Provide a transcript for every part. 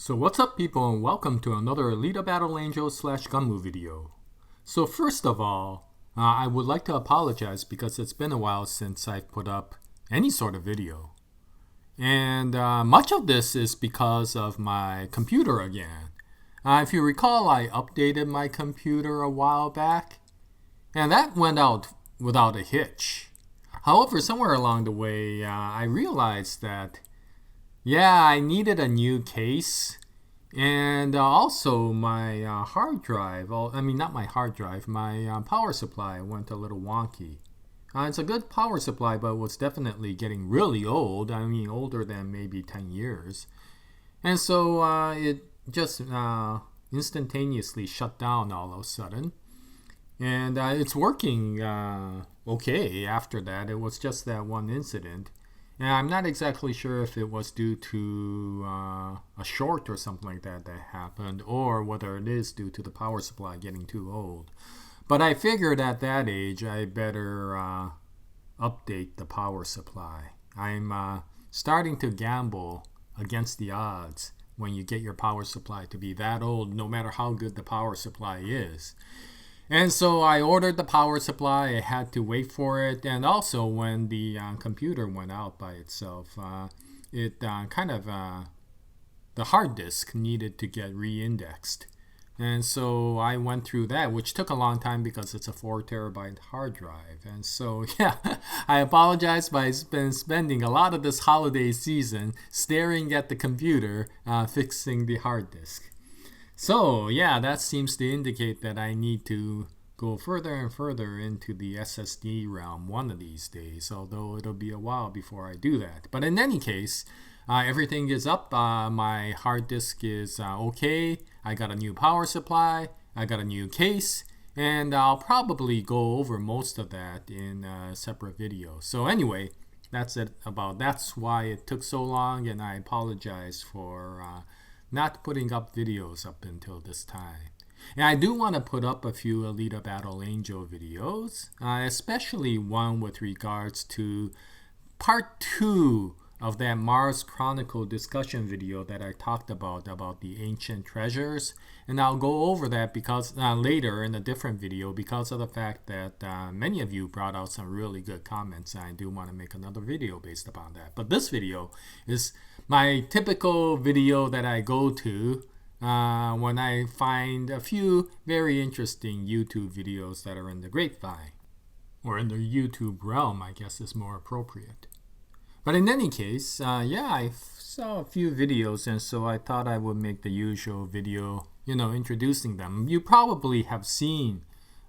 So what's up people and welcome to another Alita Battle Angel / GUNNM video. So first of all, I would like to apologize because it's been a while since I've put up any sort of video. And much of this is because of my computer again. If you recall, I updated my computer a while back, and that went out without a hitch. However, somewhere along the way, I realized that I needed a new case, and also my hard drive, not my hard drive, my power supply went a little wonky. It's a good power supply, but it was definitely getting really old, older than maybe 10 years. And so it just instantaneously shut down all of a sudden. And it's working okay after that. It was just that one incident. And I'm not exactly sure if it was due to a short or something like that happened, or whether it is due to the power supply getting too old. But I figured at that age I better update the power supply. I'm starting to gamble against the odds when you get your power supply to be that old, no matter how good the power supply is. And so I ordered the power supply. I had to wait for it. And also when the computer went out by itself, the hard disk needed to get re-indexed. And so I went through that, which took a long time because it's a 4 terabyte hard drive. And so, I apologize, but I've been spending a lot of this holiday season staring at the computer, fixing the hard disk. So, that seems to indicate that I need to go further and further into the SSD realm one of these days, although it'll be a while before I do that. But in any case, everything is up. My hard disk is okay. I got a new power supply. I got a new case. And I'll probably go over most of that in a separate video. So anyway, that's why it took so long, and I apologize for not putting up videos up until this time. And I do want to put up a few Alita Battle Angel videos, especially one with regards to part 2 of that Mars Chronicle discussion video that I talked about the ancient treasures. And I'll go over that because later in a different video, because of the fact that many of you brought out some really good comments, and I do want to make another video based upon that. But this video is my typical video that I go to when I find a few very interesting YouTube videos that are in the grapevine, or in the YouTube realm, I guess is more appropriate. But in any case, I saw a few videos, and so I thought I would make the usual video, introducing them. You probably have seen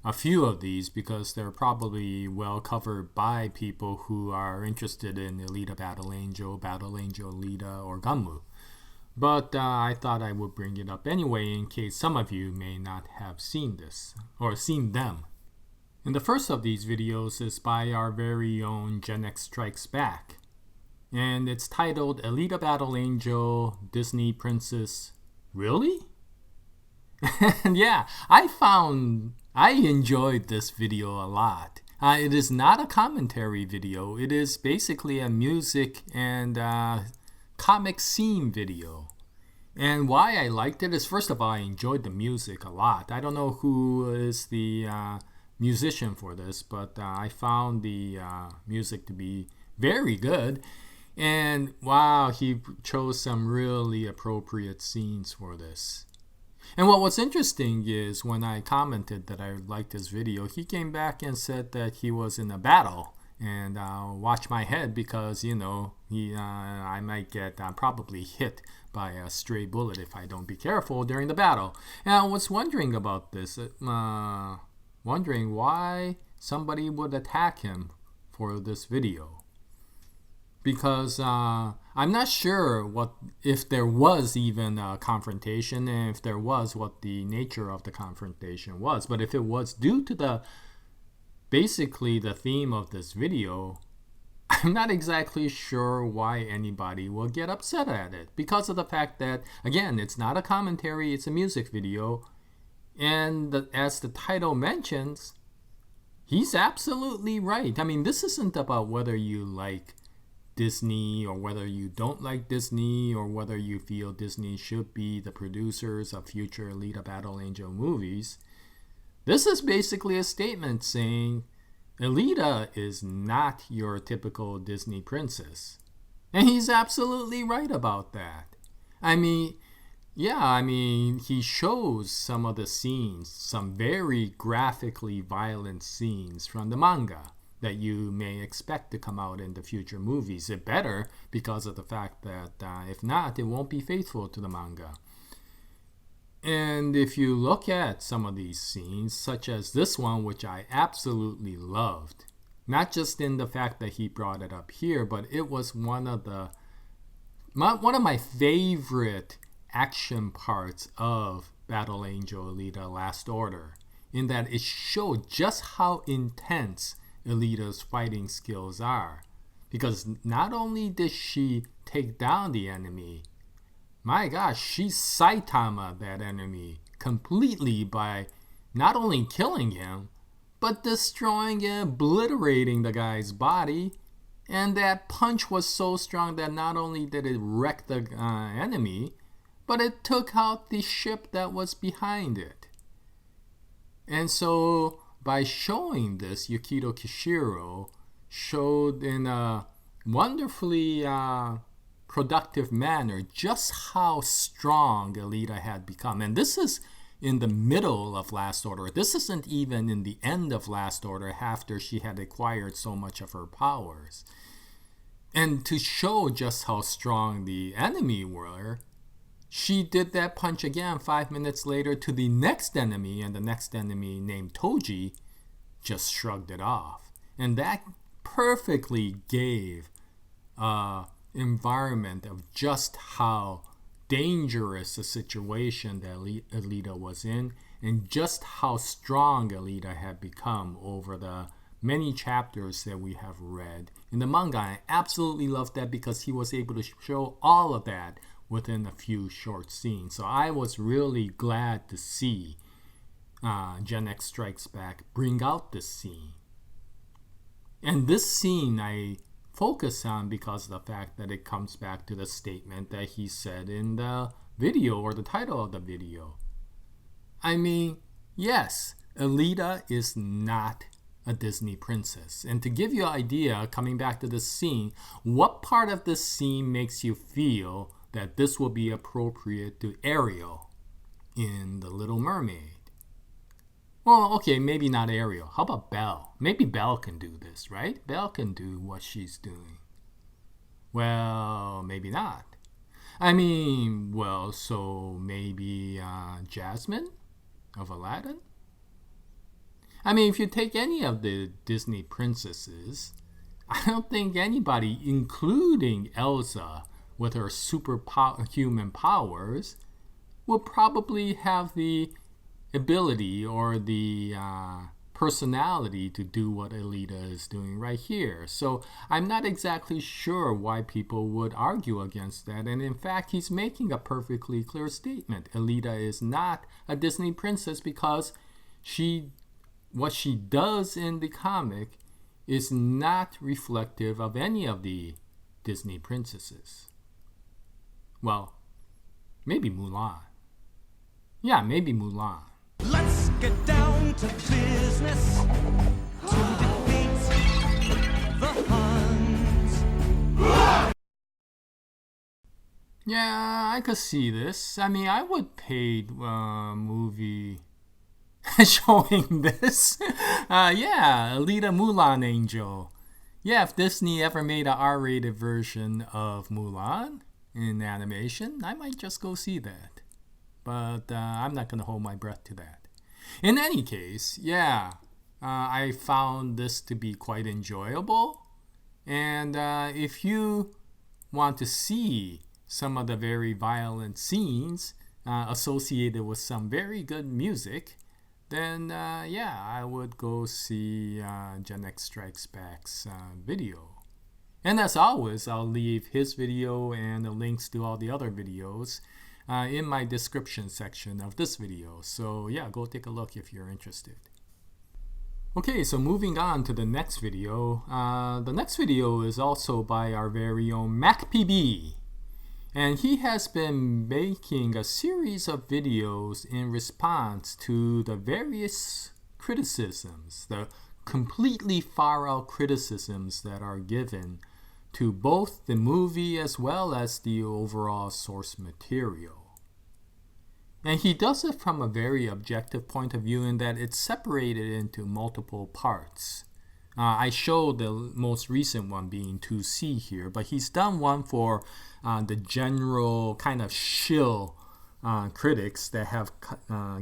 a few of these because they're probably well covered by people who are interested in Alita Battle Angel Alita, or GUNNM. But I thought I would bring it up anyway in case some of you may not have seen this or seen them. And the first of these videos is by our very own GenX Strikes Back. And it's titled Alita Battle Angel Disney Princess. Really? And I enjoyed this video a lot. It is not a commentary video. It is basically a music and comic scene video. And why I liked it is, first of all, I enjoyed the music a lot. I don't know who is the musician for this, but I found the music to be very good. And wow, he chose some really appropriate scenes for this. And what was interesting is when I commented that I liked his video, he came back and said that he was in a battle. And watch my head because, I might get probably hit by a stray bullet if I don't be careful during the battle. And I was wondering about this, wondering why somebody would attack him for this video. Because I'm not sure if there was even a confrontation, and if there was, what the nature of the confrontation was. But if it was due to basically the theme of this video, I'm not exactly sure why anybody will get upset at it. Because of the fact that, again, it's not a commentary, it's a music video. And as the title mentions, he's absolutely right. This isn't about whether you like Disney, or whether you don't like Disney, or whether you feel Disney should be the producers of future Alita Battle Angel movies, this is basically a statement saying Alita is not your typical Disney princess. And he's absolutely right about that. I mean, he shows some of the scenes, some very graphically violent scenes from the manga that you may expect to come out in the future movies. It better, because of the fact that if not, it won't be faithful to the manga. And if you look at some of these scenes, such as this one, which I absolutely loved, not just in the fact that he brought it up here, but it was one of my favorite action parts of Battle Angel Alita Last Order, in that it showed just how intense Alita's fighting skills are. Because not only did she take down the enemy, my gosh, she Saitama that enemy completely by not only killing him, but destroying and obliterating the guy's body. And that punch was so strong that not only did it wreck the enemy, but it took out the ship that was behind it. And so by showing this, Yukito Kishiro showed in a wonderfully productive manner just how strong Alita had become. And this is in the middle of Last Order. This isn't even in the end of Last Order after she had acquired so much of her powers. And to show just how strong the enemy were, she did that punch again 5 minutes later to the next enemy, and the next enemy, named Toji, just shrugged it off. And that perfectly gave environment of just how dangerous a situation that Alita was in, and just how strong Alita had become over the many chapters that we have read in the manga. I absolutely loved that because he was able to show all of that within a few short scenes. So I was really glad to see GenX Strikes Back bring out this scene. And this scene I focus on because of the fact that it comes back to the statement that he said in the video, or the title of the video. I mean, yes, Alita is not a Disney princess. And to give you an idea, coming back to this scene, what part of this scene makes you feel that this will be appropriate to Ariel in The Little Mermaid? Well, okay, maybe not Ariel. How about Belle? Maybe Belle can do this, right? Belle can do what she's doing. Well, maybe not. I mean, well, so maybe Jasmine of Aladdin? I mean, if you take any of the Disney princesses, I don't think anybody, including Elsa with her superhuman powers, will probably have the ability or the personality to do what Alita is doing right here. So I'm not exactly sure why people would argue against that. And in fact, he's making a perfectly clear statement. Alita is not a Disney princess because what she does in the comic is not reflective of any of the Disney princesses. Well, maybe Mulan. Yeah, maybe Mulan. Let's get down to business to defeat the Huns. Yeah, I could see this. I mean, I would pay a movie showing this. Yeah, Alita Mulan Angel. Yeah, if Disney ever made an R-rated version of Mulan in animation, I might just go see that. But I'm not going to hold my breath to that. In any case, yeah, I found this to be quite enjoyable. And if you want to see some of the very violent scenes associated with some very good music, then yeah, I would go see GenX Strikes Back's video. And as always, I'll leave his video and the links to all the other videos in my description section of this video. So yeah, go take a look if you're interested. Okay, so moving on to the next video. The next video is also by our very own MacPB. And he has been making a series of videos in response to the various criticisms, the completely far out criticisms that are given to both the movie as well as the overall source material. And he does it from a very objective point of view in that it's separated into multiple parts. I showed the most recent one being 2C here, but he's done one for the general kind of shill critics that have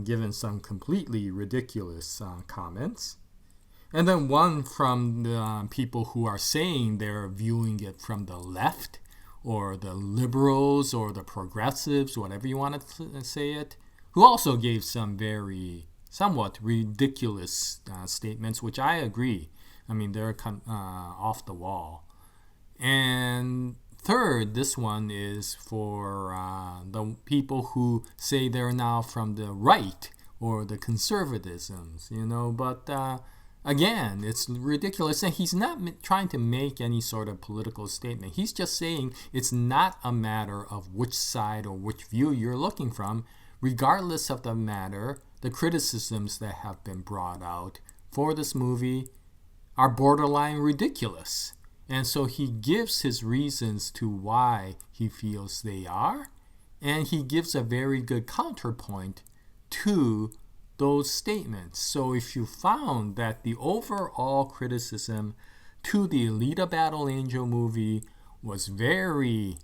given some completely ridiculous comments. And then one from the people who are saying they're viewing it from the left, or the liberals, or the progressives, whatever you want to say it, who also gave some very somewhat ridiculous statements, which I agree. I mean, they're off the wall. And third, this one is for the people who say they're now from the right or the conservatisms, but again, it's ridiculous. And he's not trying to make any sort of political statement. He's just saying it's not a matter of which side or which view you're looking from. Regardless of the matter, the criticisms that have been brought out for this movie are borderline ridiculous. And so he gives his reasons to why he feels they are, and he gives a very good counterpoint to those statements. So if you found that the overall criticism to the Alita Battle Angel movie was very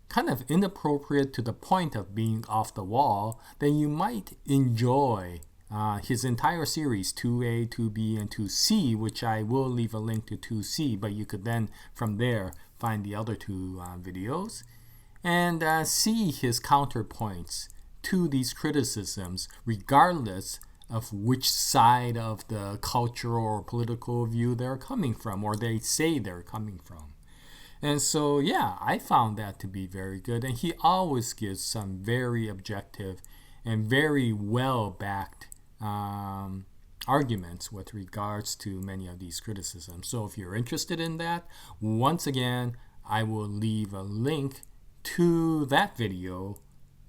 kind of inappropriate to the point of being off the wall, then you might enjoy his entire series, 2A, 2B, and 2C, which I will leave a link to 2C, but you could then from there find the other two videos and see his counterpoints to these criticisms, regardless of which side of the cultural or political view they're coming from, or they say they're coming from. And so, yeah, I found that to be very good. And he always gives some very objective and very well-backed arguments with regards to many of these criticisms. So if you're interested in that, once again, I will leave a link to that video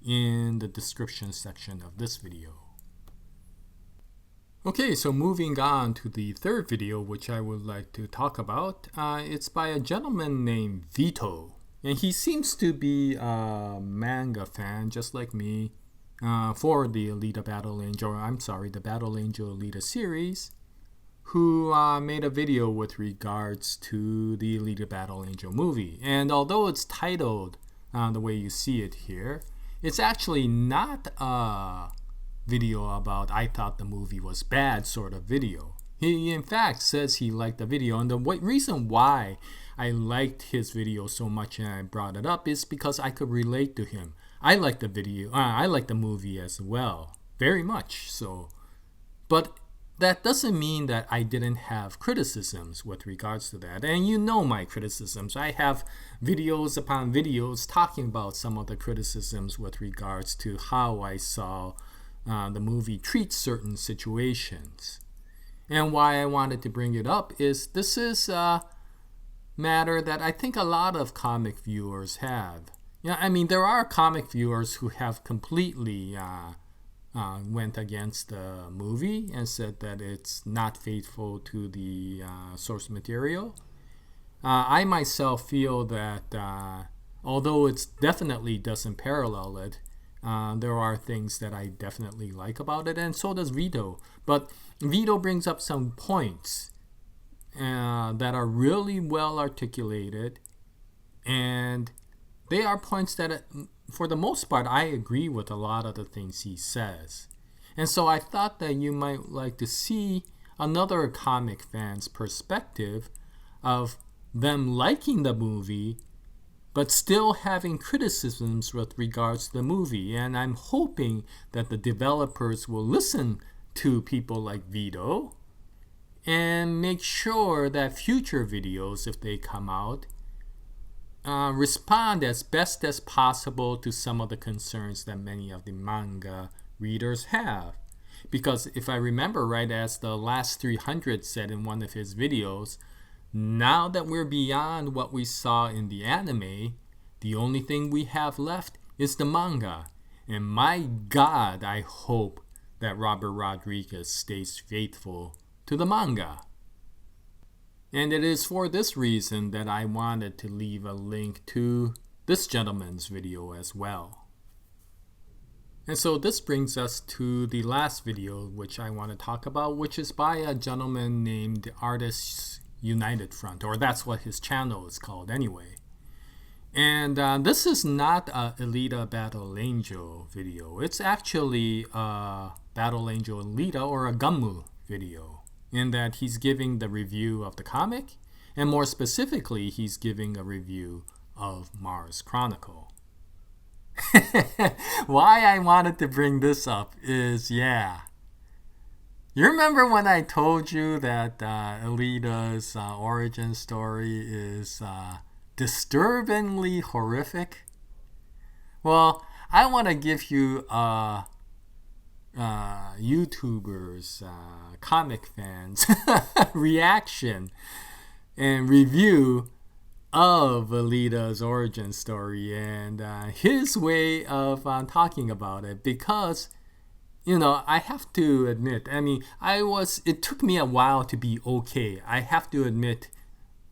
in the description section of this video. Okay, so moving on to the third video, which I would like to talk about. It's by a gentleman named Vito. And he seems to be a manga fan, just like me, for the Alita Battle Angel, the Battle Angel Alita series, who made a video with regards to the Alita Battle Angel movie. And although it's titled the way you see it here, it's actually not a video about I thought the movie was bad sort of video. He in fact says he liked the video, and the reason why I liked his video so much and I brought it up is because I could relate to him. I like the video, I like the movie as well, very much so. But that doesn't mean that I didn't have criticisms with regards to that. And you know my criticisms. I have videos upon videos talking about some of the criticisms with regards to how I saw the movie treats certain situations. And why I wanted to bring it up is this is a matter that I think a lot of comic viewers have. I mean, there are comic viewers who have completely went against the movie and said that it's not faithful to the source material. I myself feel that although it definitely doesn't parallel it, there are things that I definitely like about it, and so does Vito. But Vito brings up some points that are really well articulated, and they are points that, for the most part, I agree with a lot of the things he says. And so I thought that you might like to see another comic fan's perspective of them liking the movie but still having criticisms with regards to the movie. And I'm hoping that the developers will listen to people like Vito and make sure that future videos, if they come out, respond as best as possible to some of the concerns that many of the manga readers have. Because if I remember right, as the last 300 said in one of his videos, now that we're beyond what we saw in the anime, the only thing we have left is the manga. And my God, I hope that Robert Rodriguez stays faithful to the manga. And it is for this reason that I wanted to leave a link to this gentleman's video as well. And so this brings us to the last video which I want to talk about, which is by a gentleman named ArtistsUnited Front, or that's what his channel is called anyway. And this is not a Alita Battle Angel video. It's actually a Battle Angel Alita or a GUNNM video, in that he's giving the review of the comic, and more specifically, he's giving a review of Mars Chronicle. Why I wanted to bring this up is, you remember when I told you that Alita's origin story is disturbingly horrific? Well, I want to give you YouTubers, comic fans reaction and review of Alita's origin story and his way of talking about it, because I have to admit, it took me a while to be okay. I have to admit,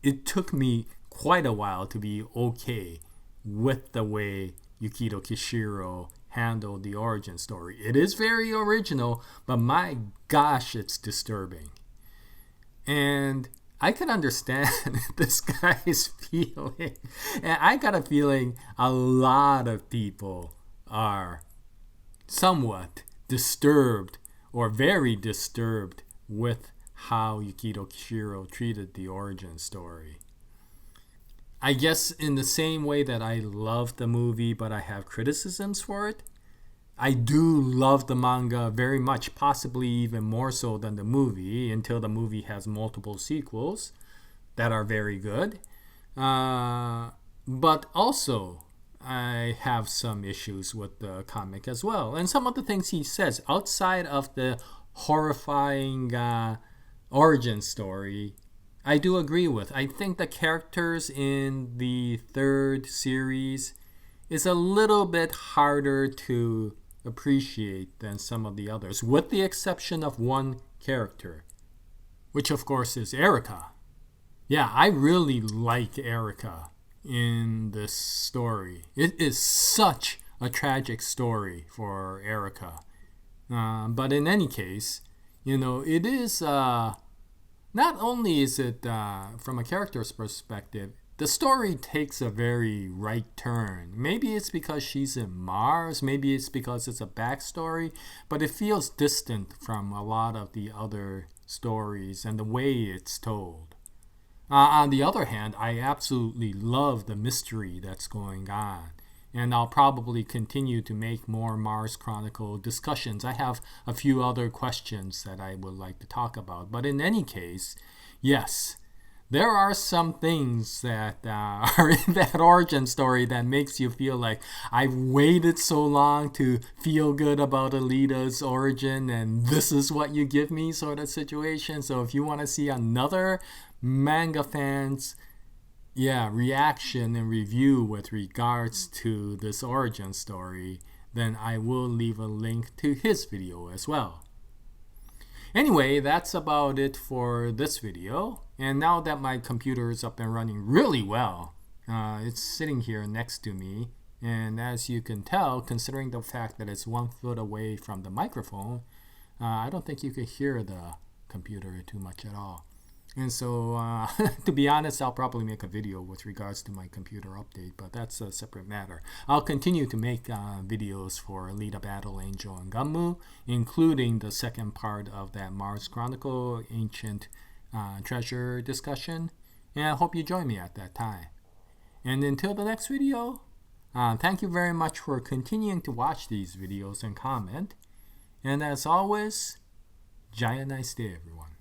it took me quite a while to be okay with the way Yukito Kishiro handled the origin story. It is very original, but my gosh, it's disturbing. And I can understand this guy's feeling. And I got a feeling a lot of people are somewhat disturbed or very disturbed with how Yukito Kishiro treated the origin story. I guess in the same way that I love the movie but I have criticisms for it, I do love the manga very much, possibly even more so than the movie, until the movie has multiple sequels that are very good. But also, I have some issues with the comic as well. And some of the things he says outside of the horrifying origin story, I do agree with. I think the characters in the third series is a little bit harder to appreciate than some of the others, with the exception of one character, which of course is Erica. Yeah, I really like Erica in this story. It is such a tragic story for Erica. But in any case, it is, not only is it from a character's perspective, the story takes a very right turn. Maybe it's because she's in Mars, maybe it's because it's a backstory, but it feels distant from a lot of the other stories and the way it's told. On the other hand, I absolutely love the mystery that's going on, and I'll probably continue to make more Mars Chronicle discussions. I have a few other questions that I would like to talk about, but in any case, yes, there are some things that are in that origin story that makes you feel like I've waited so long to feel good about Alita's origin, and this is what you give me sort of situation. So if you want to see another manga fans reaction and review with regards to this origin story, then I will leave a link to his video as well. Anyway, that's about it for this video. And now that my computer is up and running really well, it's sitting here next to me. And as you can tell, considering the fact that it's 1 foot away from the microphone, I don't think you could hear the computer too much at all. And so, to be honest, I'll probably make a video with regards to my computer update, but that's a separate matter. I'll continue to make videos for Alita Battle Angel and GUNNM, including the second part of that Mars Chronicle Ancient Treasure discussion, and I hope you join me at that time. And until the next video, thank you very much for continuing to watch these videos and comment. And as always, Jaya, nice day, everyone.